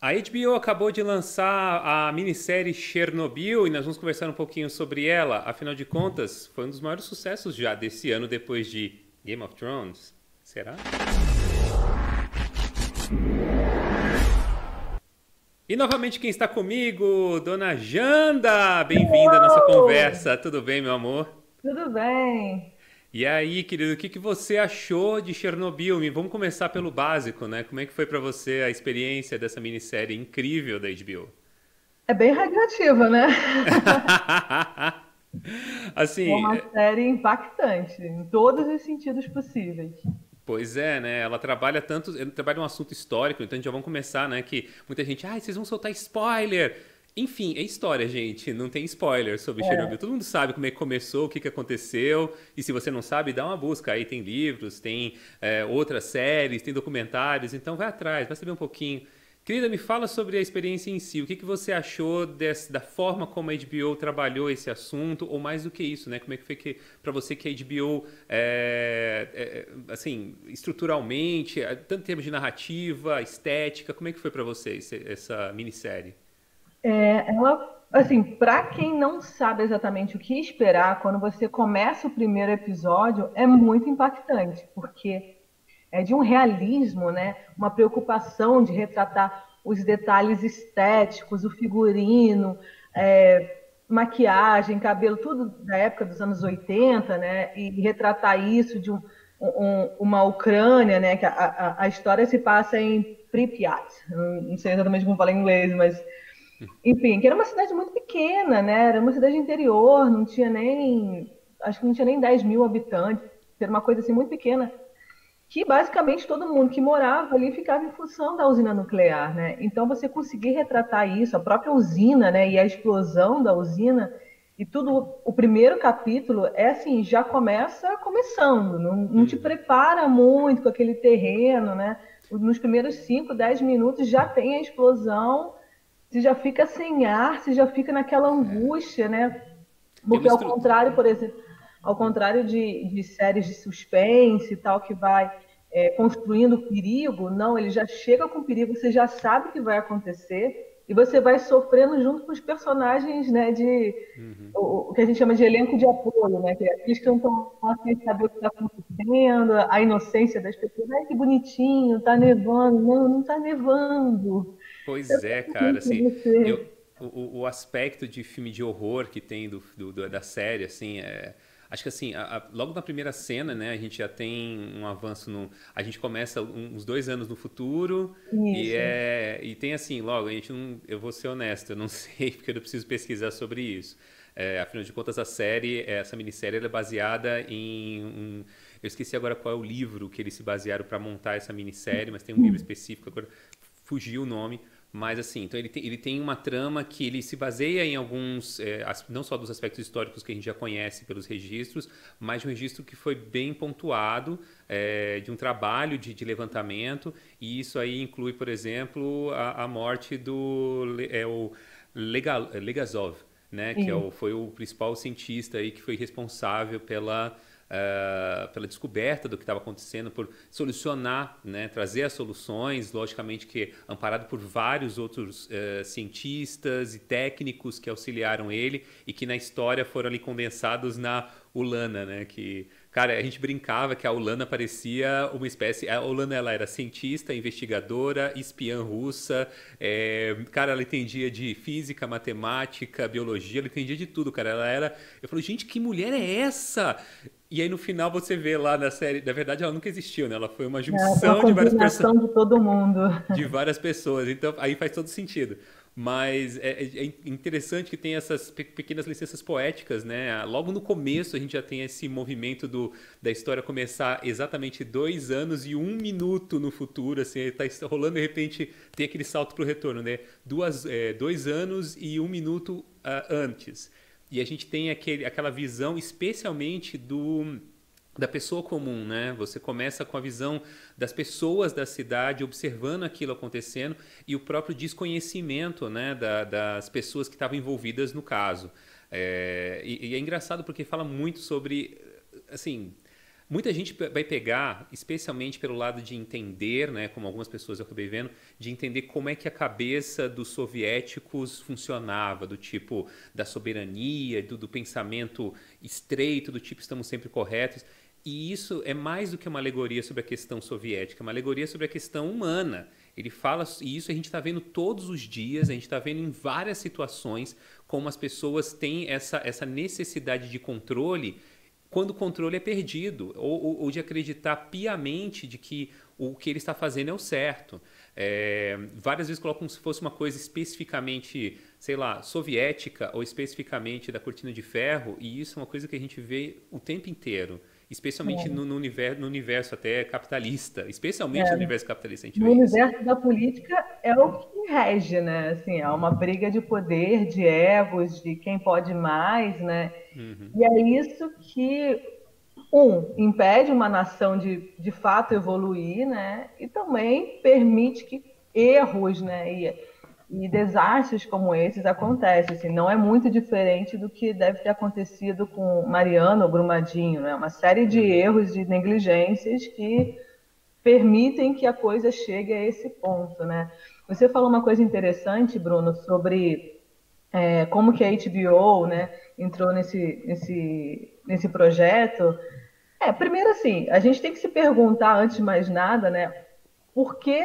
A HBO acabou de lançar a minissérie Chernobyl e nós vamos conversar um pouquinho sobre ela. Afinal de contas, foi um dos maiores sucessos já desse ano depois de Game of Thrones. Será? E novamente quem está comigo, Dona Janda, bem-vinda à nossa Uou! conversa. Tudo bem, meu amor? Tudo bem? E aí, querido, o que que você achou de Chernobyl? Vamos começar pelo básico, né? Como é que foi para você a experiência dessa minissérie incrível da HBO? É bem radioativa, né? É Assim, uma série impactante, em todos os sentidos possíveis. pois é, né? Ela trabalha tanto, ela trabalha um assunto histórico, então já vamos começar, né? Que muita gente, vocês vão soltar spoiler. Enfim, é história, gente. Não tem spoiler sobre Chernobyl. É, Todo mundo sabe como é que começou, o que que aconteceu. E se você não sabe, dá uma busca. Aí tem livros, tem outras séries, tem documentários. Então vai atrás, vai saber um pouquinho. Querida, me fala sobre a experiência em si. O que que você achou da forma como a HBO trabalhou esse assunto, ou mais do que isso, né? Como é que foi que para você que a HBO, assim, estruturalmente, tanto em termos de narrativa, estética, como é que foi para você essa minissérie? ela, assim, para quem não sabe exatamente o que esperar, quando você começa o primeiro episódio, é muito impactante, porque é de um realismo, né? Uma preocupação de retratar os detalhes estéticos, o figurino, maquiagem, cabelo, tudo da época dos anos 80, né? E retratar isso de uma Ucrânia, né? Que a história se passa em Pripyat, não sei exatamente como fala em inglês, mas enfim, que era uma cidade muito pequena, né? Era uma cidade interior, não tinha nem, acho que não tinha nem 10 mil habitantes, era uma coisa assim muito pequena que basicamente todo mundo que morava ali ficava em função da usina nuclear, né? Então você conseguir retratar isso, a própria usina, né, e a explosão da usina e tudo, o primeiro capítulo é assim, já começa começando, não te Uhum. prepara muito com aquele terreno, né? Nos primeiros 5, 10 minutos já tem a explosão, você já fica sem ar, você já fica naquela angústia, né? Tem uma Porque ao estrutura. contrário, por exemplo, ao contrário de séries de suspense e tal, que vai construindo perigo, não, ele já chega com perigo, você já sabe o que vai acontecer e você vai sofrendo junto com os personagens, né, o que a gente chama de elenco de apoio, né, que é aqueles que não estão lá sem saber o que está acontecendo, a inocência das pessoas, ai que bonitinho, tá nevando, não tá nevando. Pois é, cara, Isso, assim, eu, você. o aspecto de filme de horror que tem da série, assim, acho que assim, logo na primeira cena, né, a gente já tem um avanço no, a gente começa uns 2 anos no futuro Isso. e tem assim, logo, a gente não, eu vou ser honesto, eu não sei porque eu não preciso pesquisar sobre isso. Afinal de contas, a série, essa minissérie, ela é baseada eu esqueci agora qual é o livro que eles se basearam para montar essa minissérie, mas tem um livro específico agora fugiu o nome, mas assim, então ele tem uma trama que ele se baseia em alguns, não só dos aspectos históricos que a gente já conhece pelos registros, mas de um registro que foi bem pontuado, de um trabalho de levantamento, e isso aí inclui, por exemplo, a morte o Legazov, né, que Isso. foi o principal cientista aí que foi responsável pela descoberta do que estava acontecendo, por solucionar, né, trazer as soluções, logicamente que amparado por vários outros cientistas e técnicos que auxiliaram ele e que na história foram ali condensados na Ulana, né, que cara, a gente brincava que a Ulana parecia uma espécie. A Ulana ela era cientista, investigadora, espiã russa. Cara, ela entendia de física, matemática, biologia, ela entendia de tudo, cara. Ela era. Eu falei, gente, que mulher é essa? E aí no final você vê lá na série, na verdade ela nunca existiu, né? Ela foi uma É uma junção de várias pessoas, combinação de todo mundo. de várias pessoas. Então aí faz todo sentido. Mas é interessante que tem essas pequenas licenças poéticas, né? Logo no começo a gente já tem esse movimento da história começar exatamente 2 anos e 1 minuto no futuro, assim, tá rolando de repente tem aquele salto pro retorno, né? 2 anos e 1 minuto antes. E a gente tem aquela visão, especialmente da pessoa comum, né? Você começa com a visão das pessoas da cidade observando aquilo acontecendo e o próprio desconhecimento, né, das pessoas que estavam envolvidas no caso. E é engraçado porque fala muito sobre, assim, Muita gente vai pegar, especialmente pelo lado de entender, né, como algumas pessoas eu acabei vendo, de entender como é que a cabeça dos soviéticos funcionava, do tipo da soberania, do pensamento estreito, do tipo estamos sempre corretos. E isso é mais do que uma alegoria sobre a questão soviética, é uma alegoria sobre a questão humana. Ele fala, e isso a gente está vendo todos os dias, a gente está vendo em várias situações como as pessoas têm essa necessidade de controle quando o controle é perdido, ou de acreditar piamente de que o que ele está fazendo é o certo. Várias vezes colocam como se fosse uma coisa especificamente, sei lá, soviética ou especificamente da Cortina de Ferro, e isso é uma coisa que a gente vê o tempo inteiro, especialmente no universo até capitalista, especialmente no universo capitalista a gente No vê isso. universo da política é o que rege, né? Assim, é uma briga de poder, de egos, de quem pode mais, né? Uhum. E é isso que, impede uma nação de fato evoluir, né? E também permite que erros, né? E desastres como esses acontecem. Assim, não é muito diferente do que deve ter acontecido com Mariana ou Brumadinho, né? Uma série de Uhum. erros, de negligências que permitem que a coisa chegue a esse ponto, né? Você falou uma coisa interessante, Bruno, sobre como que a HBO, né, entrou nesse projeto. Primeiro assim, a gente tem que se perguntar antes de mais nada, né, por que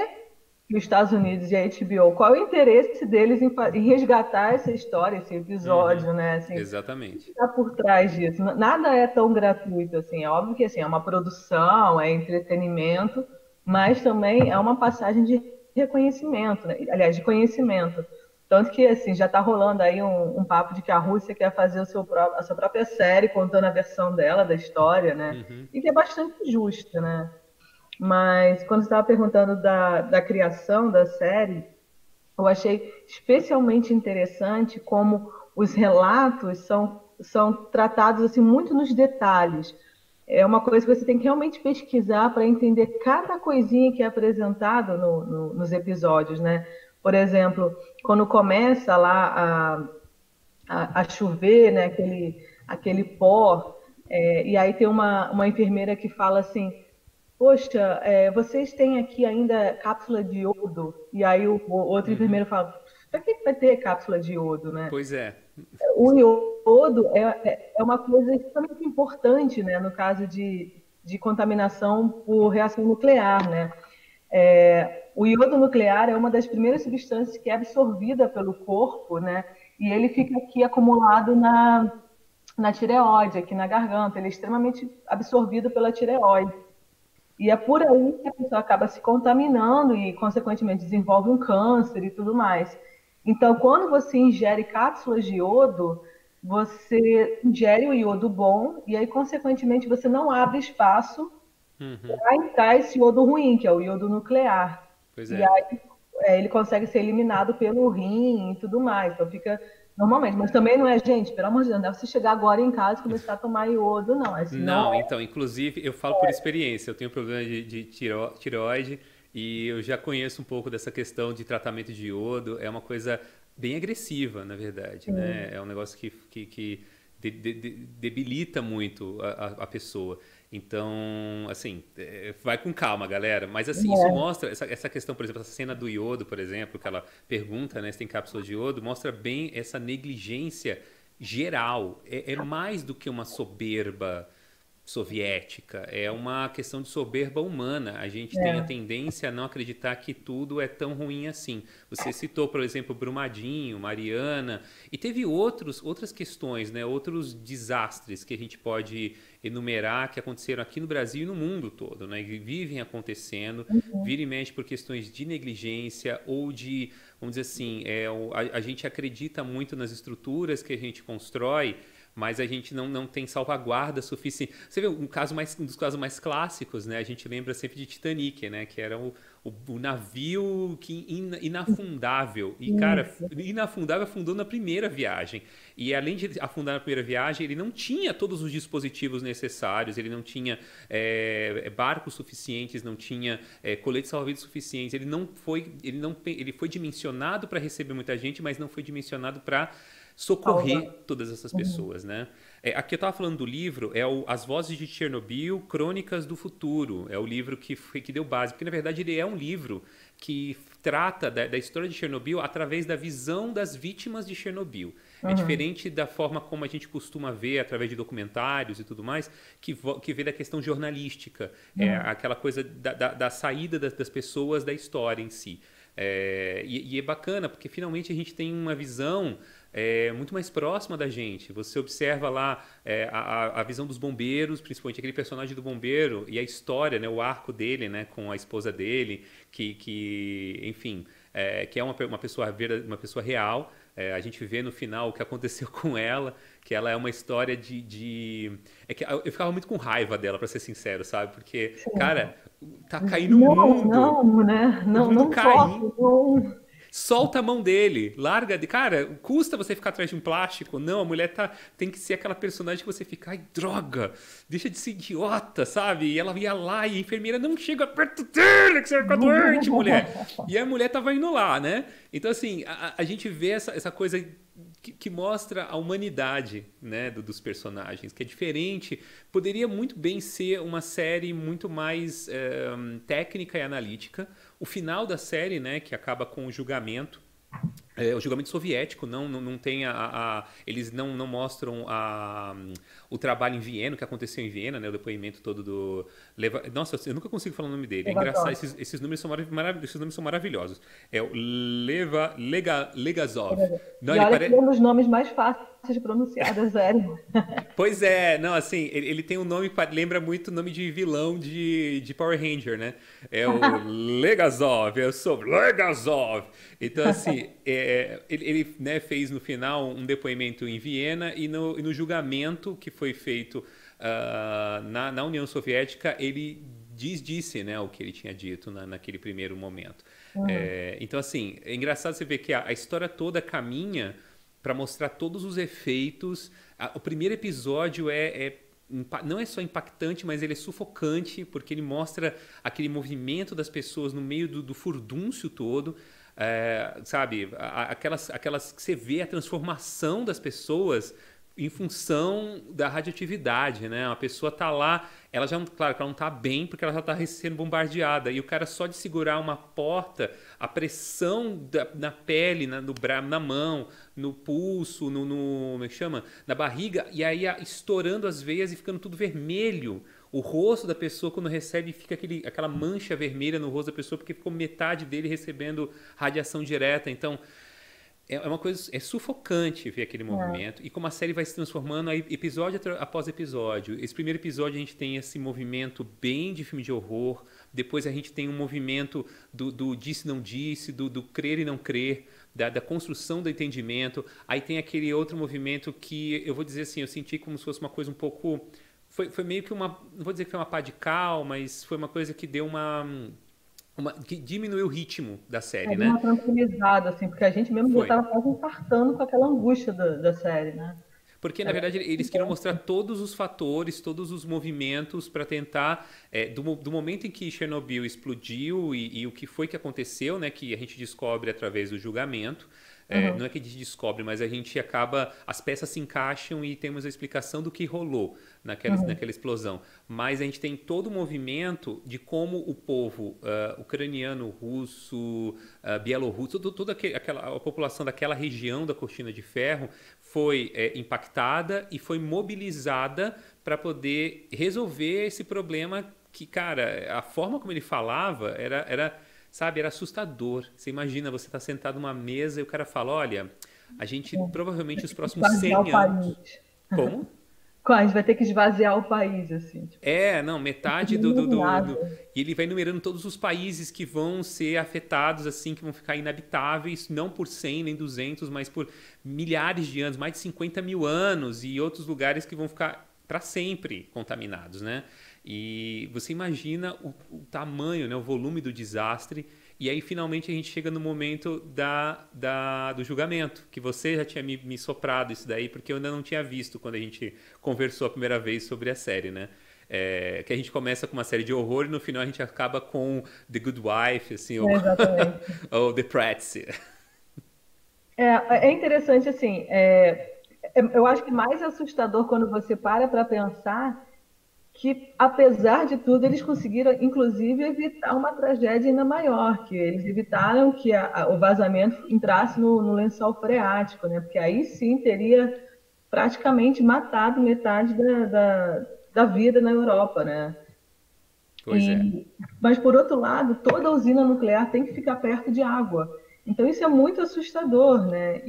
os Estados Unidos e a HBO, qual é o interesse deles em resgatar essa história, esse Uhum. episódio, né? Assim, o que Exatamente. está por trás disso? Nada é tão gratuito assim. É óbvio que assim, é uma produção, é entretenimento, mas também é uma passagem de reconhecimento, né? Aliás, de conhecimento. Tanto que assim, já está rolando aí um papo de que a Rússia quer fazer a sua própria série contando a versão dela da história, né? Uhum. E que é bastante justa, né? Mas quando você estava perguntando da criação da série, eu achei especialmente interessante como os relatos são tratados assim muito nos detalhes. É uma coisa que você tem que realmente pesquisar para entender cada coisinha que é apresentado nos episódios, né? Por exemplo, quando começa lá a chover, né? Aquele pó, e aí tem uma enfermeira que fala assim: poxa, vocês têm aqui ainda cápsula de iodo? E aí o outro Uhum. enfermeiro fala, para que vai ter cápsula de iodo, né? Pois é. O iodo é uma coisa extremamente importante, né, no caso de contaminação por reação nuclear, né? O iodo nuclear é uma das primeiras substâncias que é absorvida pelo corpo, né? E ele fica aqui acumulado na tireoide, aqui na garganta. Ele é extremamente absorvido pela tireoide. E é por aí que a pessoa acaba se contaminando e, consequentemente, desenvolve um câncer e tudo mais. Então, quando você ingere cápsulas de iodo, você ingere o iodo bom e aí, consequentemente, você não abre espaço Uhum. para entrar esse iodo ruim, que é o iodo nuclear. Pois E é. aí ele consegue ser eliminado pelo rim e tudo mais. Então fica normalmente. Mas também não é, gente, pelo amor de Deus, não é você chegar agora em casa e começar a tomar iodo, não. Assim, não Não, então, inclusive, eu falo por experiência. Eu tenho problema de tireoide e eu já conheço um pouco dessa questão de tratamento de iodo. É uma coisa bem agressiva, na verdade, né? É um negócio que debilita muito a pessoa. Então, assim, vai com calma, galera. Mas, assim, isso é. mostra, essa questão, por exemplo, essa cena do iodo, por exemplo, que ela pergunta, né, se tem cápsula de iodo, mostra bem essa negligência geral. É mais do que uma soberba soviética, é uma questão de soberba humana. A gente tem a É. tendência a não acreditar que tudo é tão ruim assim. Você citou, por exemplo, Brumadinho, Mariana, e teve outras questões, né? Outros desastres que a gente pode enumerar que aconteceram aqui no Brasil e no mundo todo, né? Que vivem acontecendo, vira e mexe por questões de negligência ou de, vamos dizer assim, a gente acredita muito nas estruturas que a gente constrói, mas a gente não tem salvaguarda suficiente. Você vê um dos casos mais clássicos, né? A gente lembra sempre de Titanic, né? Que era o navio inafundável. E, cara, Isso. inafundável afundou na primeira viagem. E além de afundar na primeira viagem, ele não tinha todos os dispositivos necessários, ele não tinha barcos suficientes, não tinha coletes salva-vidas suficientes. Ele foi dimensionado para receber muita gente, mas não foi dimensionado para socorrer Salva. todas essas Uhum. pessoas, né? Aqui eu estava falando do livro, As Vozes de Chernobyl, Crônicas do Futuro. É o livro que deu base, porque na verdade ele é um livro que trata da história de Chernobyl através da visão das vítimas de Chernobyl. É Uhum. diferente da forma como a gente costuma ver através de documentários e tudo mais, que vê da questão jornalística, Uhum. aquela coisa da saída das pessoas da história em si. E é bacana, porque finalmente a gente tem uma visão muito mais próxima da gente. Você observa lá a visão dos bombeiros, principalmente aquele personagem do bombeiro e a história, né, o arco dele, né, com a esposa dele, enfim, que é uma pessoa, uma pessoa real. A gente vê no final o que aconteceu com ela, que ela é uma história É que eu ficava muito com raiva dela, pra ser sincero, sabe? Porque, Sim. cara, tá caindo o Não, mundo, não, né? o Não, mundo não toque, caindo. não. Solta a mão dele, larga de. Cara, custa você ficar atrás de um plástico? Não, a mulher tem que ser aquela personagem que você fica, ai, droga, deixa de ser idiota, sabe? E ela ia lá e a enfermeira não chega perto dele, que você vai ficar doente, mulher. E a mulher tava indo lá, né? Então, assim, a gente vê essa coisa que mostra a humanidade, né, dos personagens, que é diferente. Poderia muito bem ser uma série muito mais técnica e analítica. O final da série, né, que acaba com o julgamento soviético, não tem eles não mostram o trabalho em Viena, o que aconteceu em Viena, né, o depoimento todo do nossa, eu nunca consigo falar o nome dele, é engraçado, Levatório. esses nomes são esses nomes são maravilhosos. É o Legazov. Não, E ele olha que parece. é um dos nomes mais fáceis de pronunciar da série. Pois é, não, assim, ele tem um nome que lembra muito o nome de vilão de Power Ranger, né? É o Legazov, eu sou Legazov. Então, assim, ele, né, fez no final um depoimento em Viena e no julgamento que foi feito na União Soviética, ele disse, né, o que ele tinha dito naquele primeiro momento. Uhum. Então, assim, é engraçado você ver que a história toda caminha para mostrar todos os efeitos. O primeiro episódio não é só impactante, mas ele é sufocante, porque ele mostra aquele movimento das pessoas no meio do furdúncio todo. Sabe, aquelas que você vê a transformação das pessoas em função da radioatividade, né? A pessoa tá lá, ela já, claro que ela não tá bem porque ela já tá sendo bombardeada, e o cara só de segurar uma porta, a pressão na pele, na mão, no pulso, como é que chama? Na barriga, e aí estourando as veias e ficando tudo vermelho. O rosto da pessoa, quando recebe, fica aquela mancha vermelha no rosto da pessoa, porque ficou metade dele recebendo radiação direta. Então, é uma coisa, é sufocante ver aquele É. movimento e como a série vai se transformando episódio após episódio. Esse primeiro episódio a gente tem esse movimento bem de filme de horror, depois a gente tem um movimento do disse não disse, do crer e não crer, da construção do entendimento. Aí tem aquele outro movimento que eu vou dizer assim, eu senti como se fosse uma coisa um pouco. Foi meio que não vou dizer que foi uma pá de cal, mas foi uma coisa que deu que diminuiu o ritmo da série, É, deu né? uma tranquilizada, assim, porque a gente mesmo já Foi. estava quase infartando com aquela angústia da série, né? Porque, na Era verdade, eles queriam mostrar intenso. todos os fatores, todos os movimentos para tentar, do momento em que Chernobyl explodiu e o que foi que aconteceu, né, que a gente descobre através do julgamento. Não Uhum, é que a gente descobre, mas a gente acaba, as peças se encaixam e temos a explicação do que rolou uhum, naquela explosão. Mas a gente tem todo o movimento de como o povo ucraniano, russo, bielorrusso, toda a população daquela região da Cortina de Ferro foi impactada e foi mobilizada para poder resolver esse problema que, cara, a forma como ele falava sabe, era assustador. Você imagina, você tá sentado numa mesa e o cara fala, olha, a gente uhum. provavelmente os próximos Esvaziar o 100 país. anos... Como? A gente vai ter que esvaziar o país, assim, tipo, Não, metade não nada. E ele vai enumerando todos os países que vão ser afetados, assim, que vão ficar inabitáveis, não por 100 nem 200, mas por milhares de anos, mais de 50 mil anos, e outros lugares que vão ficar para sempre contaminados, né? E você imagina o tamanho, né, o volume do desastre. E aí, finalmente, a gente chega no momento do julgamento, que você já tinha me soprado isso daí, porque eu ainda não tinha visto quando a gente conversou a primeira vez sobre a série, né? Que a gente começa com uma série de horror e no final a gente acaba com The Good Wife, assim, ou, Exatamente. ou The Prats. É interessante, assim, eu acho que mais assustador quando você para pensar que, apesar de tudo, eles conseguiram, inclusive, evitar uma tragédia ainda maior, que eles evitaram que o vazamento entrasse no lençol freático, né? Porque aí sim teria praticamente matado metade da vida na Europa, né? Pois é. Mas, por outro lado, toda usina nuclear tem que ficar perto de água. Então, isso é muito assustador, né?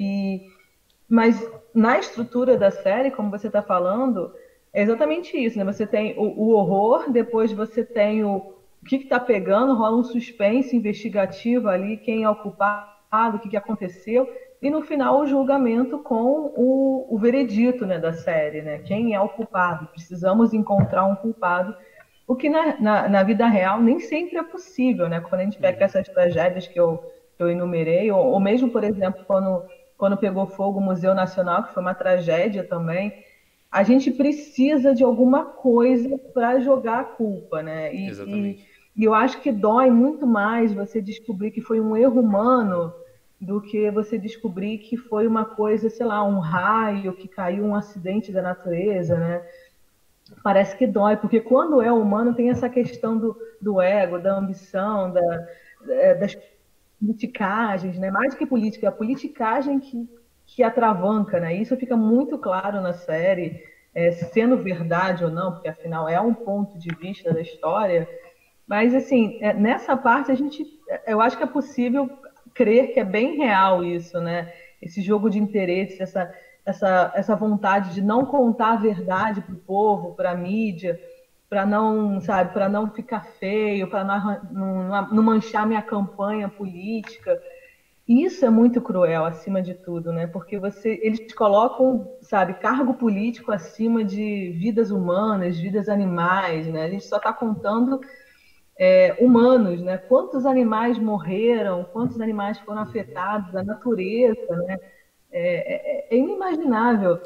Mas na estrutura da série, como você está falando, é exatamente isso, né? Você tem o horror, depois você tem o que está pegando, rola um suspense investigativo ali, quem é o culpado, o que aconteceu, e no final o julgamento com o veredito, né, da série, né? Quem é o culpado? Precisamos encontrar um culpado, o que na vida real nem sempre é possível, né? Quando a gente pega essas tragédias que eu enumerei, ou mesmo, por exemplo, quando pegou fogo o Museu Nacional, que foi uma tragédia também, a gente precisa de alguma coisa para jogar a culpa, né? Exatamente. E eu acho que dói muito mais você descobrir que foi um erro humano do que você descobrir que foi uma coisa, sei lá, um raio que caiu, um acidente da natureza, né? Parece que dói, porque quando é humano tem essa questão do ego, da ambição, das politicagens, né? Mais do que política, é a politicagem que atravanca, né? Isso fica muito claro na série, sendo verdade ou não, porque afinal é um ponto de vista da história. Mas assim, nessa parte eu acho que é possível crer que é bem real isso, né? Esse jogo de interesse, essa vontade de não contar a verdade para o povo, para a mídia, para não, sabe, para não ficar feio, para não manchar minha campanha política. Isso é muito cruel, acima de tudo, né? Porque eles colocam, sabe, cargo político acima de vidas humanas, vidas animais, né? A gente só está contando humanos, né? Quantos animais morreram, quantos animais foram afetados, a natureza, né? É inimaginável.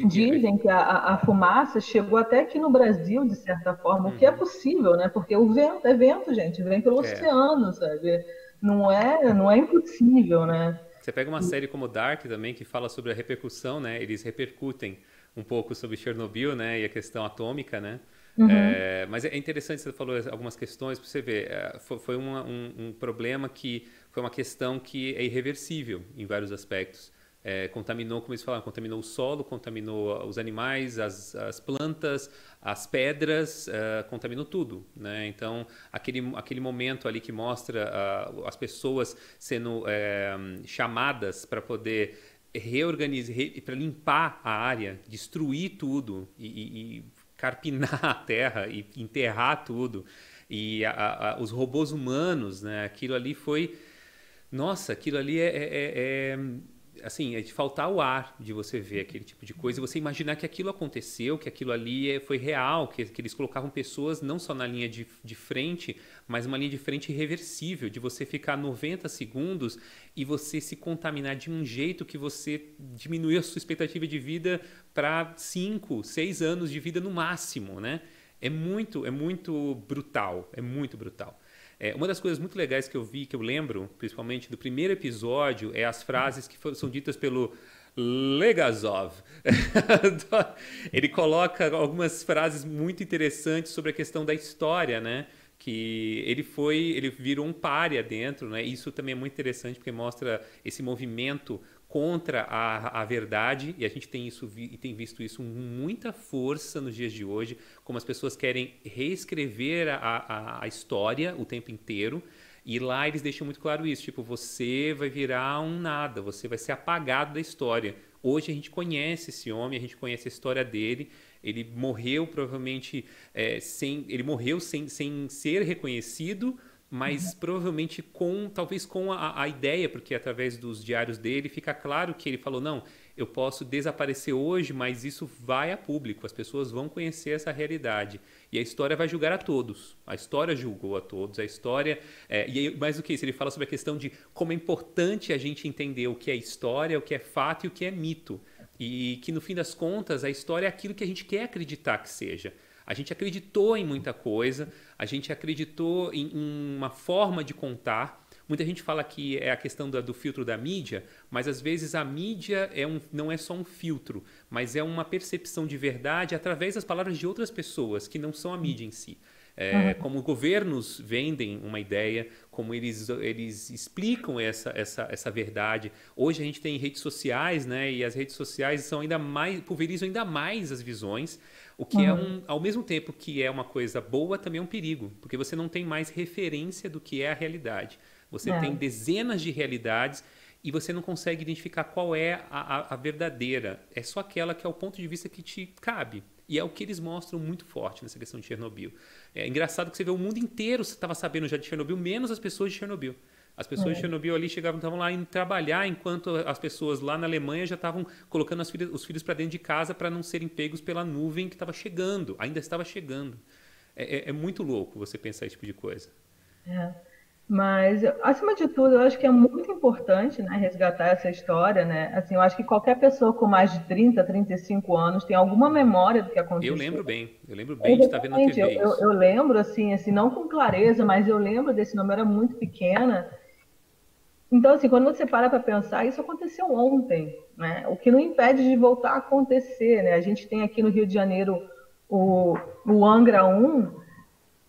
Dizem que a fumaça chegou até aqui no Brasil, de certa forma, o que é possível, né? Porque o vento é vento, gente, vem pelo É. oceano, sabe? Não é impossível, né? Você pega uma série como Dark também, que fala sobre a repercussão, né? Eles repercutem um pouco sobre Chernobyl, né? E a questão atômica, né? Uhum. Mas é interessante, você falou algumas questões, para você ver, foi um problema que foi uma questão que é irreversível em vários aspectos. Contaminou, como eles falaram, contaminou o solo, contaminou os animais, as plantas, as pedras, contaminou tudo, né? Então, aquele momento ali que mostra as pessoas sendo chamadas para poder reorganizar, para limpar a área, destruir tudo e carpinar a terra e enterrar tudo. E os robôs humanos, né? Aquilo ali foi... Nossa, aquilo ali assim, é de faltar o ar de você ver aquele tipo de coisa e você imaginar que aquilo aconteceu, que aquilo ali foi real, que eles colocavam pessoas não só na linha de frente, mas uma linha de frente irreversível, de você ficar 90 segundos e você se contaminar de um jeito que você diminuiu a sua expectativa de vida para 5, 6 anos de vida no máximo, né? É muito brutal, é muito brutal. Uma das coisas muito legais que eu vi, que eu lembro, principalmente do primeiro episódio, é as frases que são ditas pelo Legasov. Ele coloca algumas frases muito interessantes sobre a questão da história, né? Que ele virou um pária dentro, né? Isso também é muito interessante porque mostra esse movimento contra a verdade, e a gente tem visto isso com muita força nos dias de hoje, como as pessoas querem reescrever a história o tempo inteiro, e lá eles deixam muito claro isso, tipo, você vai virar um nada, você vai ser apagado da história. Hoje a gente conhece esse homem, a gente conhece a história dele, ele morreu provavelmente sem ser reconhecido, mas provavelmente talvez com a ideia, porque através dos diários dele fica claro que ele falou, não, eu posso desaparecer hoje, mas isso vai a público, as pessoas vão conhecer essa realidade. E a história vai julgar a todos. A história julgou a todos, a história... mais do que isso, ele fala sobre a questão de como é importante a gente entender o que é história, o que é fato e o que é mito. E que, no fim das contas, a história é aquilo que a gente quer acreditar que seja. A gente acreditou em muita coisa, a gente acreditou em uma forma de contar. Muita gente fala que é a questão do filtro da mídia, mas às vezes a mídia não é só um filtro, mas é uma percepção de verdade através das palavras de outras pessoas, que não são a mídia em si. Como governos vendem uma ideia, como eles explicam essa verdade. Hoje a gente tem redes sociais, né? E as redes sociais são ainda mais, pulverizam ainda mais as visões, o que ao mesmo tempo que é uma coisa boa, também é um perigo, porque você não tem mais referência do que é a realidade. Você tem dezenas de realidades e você não consegue identificar qual é a verdadeira. É só aquela que é o ponto de vista que te cabe. E é o que eles mostram muito forte nessa questão de Chernobyl. É engraçado que você vê o mundo inteiro estava sabendo já de Chernobyl, menos as pessoas de Chernobyl. As pessoas de Chernobyl ali estavam lá indo trabalhar, enquanto as pessoas lá na Alemanha já estavam colocando os filhos para dentro de casa para não serem pegos pela nuvem que estava chegando, ainda estava chegando. É muito louco você pensar esse tipo de coisa. Mas, acima de tudo, eu acho que é muito importante, né, resgatar essa história, né? Assim, eu acho que qualquer pessoa com mais de 30, 35 anos tem alguma memória do que aconteceu. Eu lembro bem de estar vendo na TV isso. Eu lembro, assim, não com clareza, mas eu lembro desse nome, eu era muito pequena. Então, assim, quando você para pensar, isso aconteceu ontem, né? O que não impede de voltar a acontecer, né? A gente tem aqui no Rio de Janeiro o Angra 1,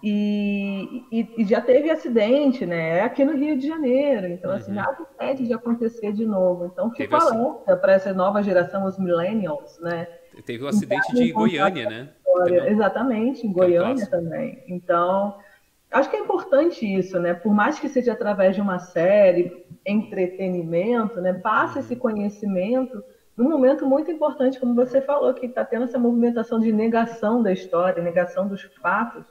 e já teve acidente, né? É aqui no Rio de Janeiro. Então, assim, nada impede de acontecer de novo. Então, fico alerta para essa nova geração, os millennials, né? Teve o acidente de Goiânia, né? Exatamente, em Goiânia também. Então, acho que é importante isso, né? Por mais que seja através de uma série, entretenimento, né? Passa esse conhecimento num momento muito importante, como você falou, que está tendo essa movimentação de negação da história, negação dos fatos.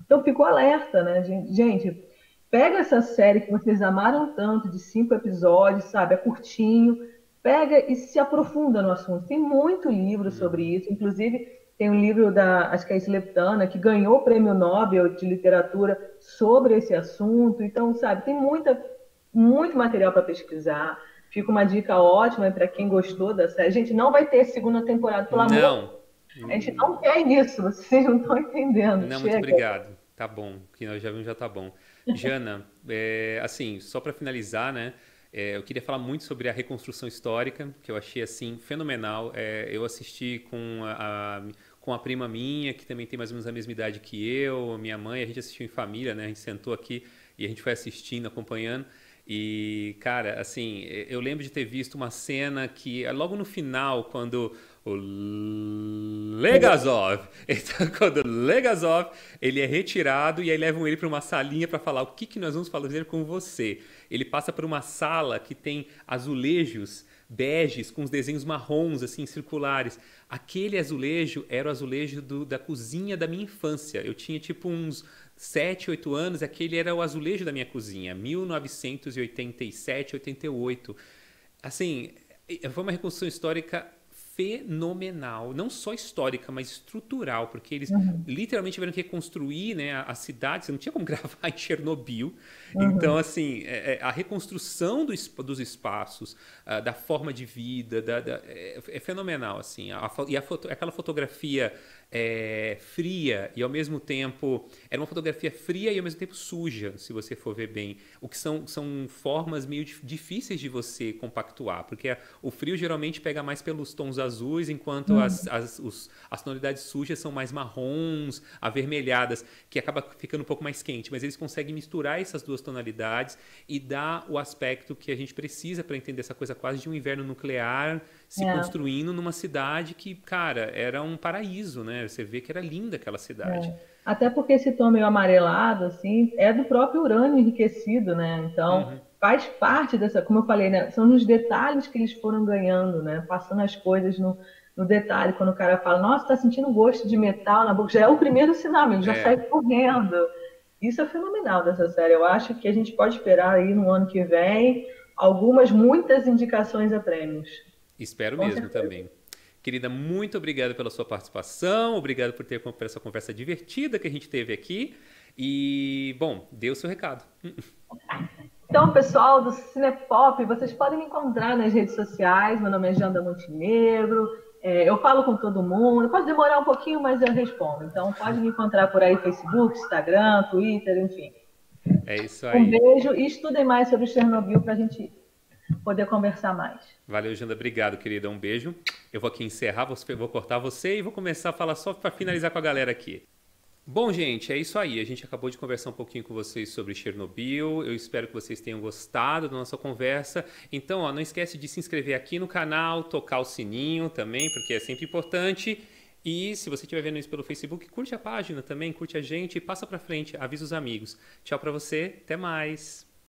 Então, fico alerta, né? Gente, pega essa série que vocês amaram tanto, de 5 episódios, sabe? É curtinho. Pega e se aprofunda no assunto. Tem muito livro sobre isso. Inclusive, tem um livro acho que é Sleptana, que ganhou o Prêmio Nobel de Literatura sobre esse assunto. Então, sabe, tem muito material para pesquisar. Fica uma dica ótima para quem gostou da série. Gente, não vai ter segunda temporada, pelo amor. A gente não quer isso, vocês não estão entendendo. Não, muito obrigado. Tá bom, o que nós já vimos já tá bom. Jana, assim, só para finalizar, né? Eu queria falar muito sobre a reconstrução histórica, que eu achei assim fenomenal. Eu assisti com a prima minha, que também tem mais ou menos a mesma idade que eu, minha mãe, a gente assistiu em família, né? A gente sentou aqui e a gente foi assistindo, acompanhando. E, cara, assim, eu lembro de ter visto uma cena que, logo no final, quando o Legasov, então, quando o Legasov, ele é retirado e aí levam ele para uma salinha para falar o que nós vamos fazer com você. Ele passa por uma sala que tem azulejos beges com os desenhos marrons, assim, circulares. Aquele azulejo era o azulejo da cozinha da minha infância. Eu tinha, tipo, uns 7, 8 anos, aquele era o azulejo da minha cozinha, 1987, 88. Assim, foi uma reconstrução histórica fenomenal, não só histórica, mas estrutural, porque eles literalmente tiveram que reconstruir, né, a cidade. Você não tinha como gravar em Chernobyl. Então, assim, a reconstrução dos espaços, da forma de vida, é fenomenal, assim. Aquela fotografia fria e ao mesmo tempo era uma fotografia fria e ao mesmo tempo suja, se você for ver bem, o que são formas meio difíceis de você compactuar, porque o frio geralmente pega mais pelos tons azuis, enquanto as tonalidades sujas são mais marrons, avermelhadas, que acaba ficando um pouco mais quente, mas eles conseguem misturar essas duas tonalidades e dar o aspecto que a gente precisa para entender essa coisa quase de um inverno nuclear se construindo numa cidade que, cara, era um paraíso, né? Você vê que era linda aquela cidade. Até porque esse tom meio amarelado, assim, é do próprio urânio enriquecido, né? Então, faz parte dessa, como eu falei, né? São nos detalhes que eles foram ganhando, né? Passando as coisas no detalhe. Quando o cara fala, nossa, tá sentindo gosto de metal na boca, já é o primeiro sinal, ele já sai correndo. Isso é fenomenal dessa série. Eu acho que a gente pode esperar aí no ano que vem muitas indicações a prêmios. Espero Com mesmo certeza. também. Querida, muito obrigado pela sua participação, obrigado por essa conversa divertida que a gente teve aqui. E, bom, dê o seu recado. Então, pessoal do Cinepop, vocês podem me encontrar nas redes sociais. Meu nome é Janda Montenegro. Eu falo com todo mundo. Pode demorar um pouquinho, mas eu respondo. Então, pode me encontrar por aí, Facebook, Instagram, Twitter, enfim. É isso Um aí. beijo e estudem mais sobre Chernobyl para a gente poder conversar mais. Valeu, Janda. Obrigado, querida. Um beijo. Eu vou aqui encerrar, vou cortar você e vou começar a falar só para finalizar com a galera aqui. Bom, gente, é isso aí. A gente acabou de conversar um pouquinho com vocês sobre Chernobyl. Eu espero que vocês tenham gostado da nossa conversa. Então, ó, não esquece de se inscrever aqui no canal, tocar o sininho também, porque é sempre importante. E se você estiver vendo isso pelo Facebook, curte a página também, curte a gente e passa pra frente, avisa os amigos. Tchau pra você, até mais.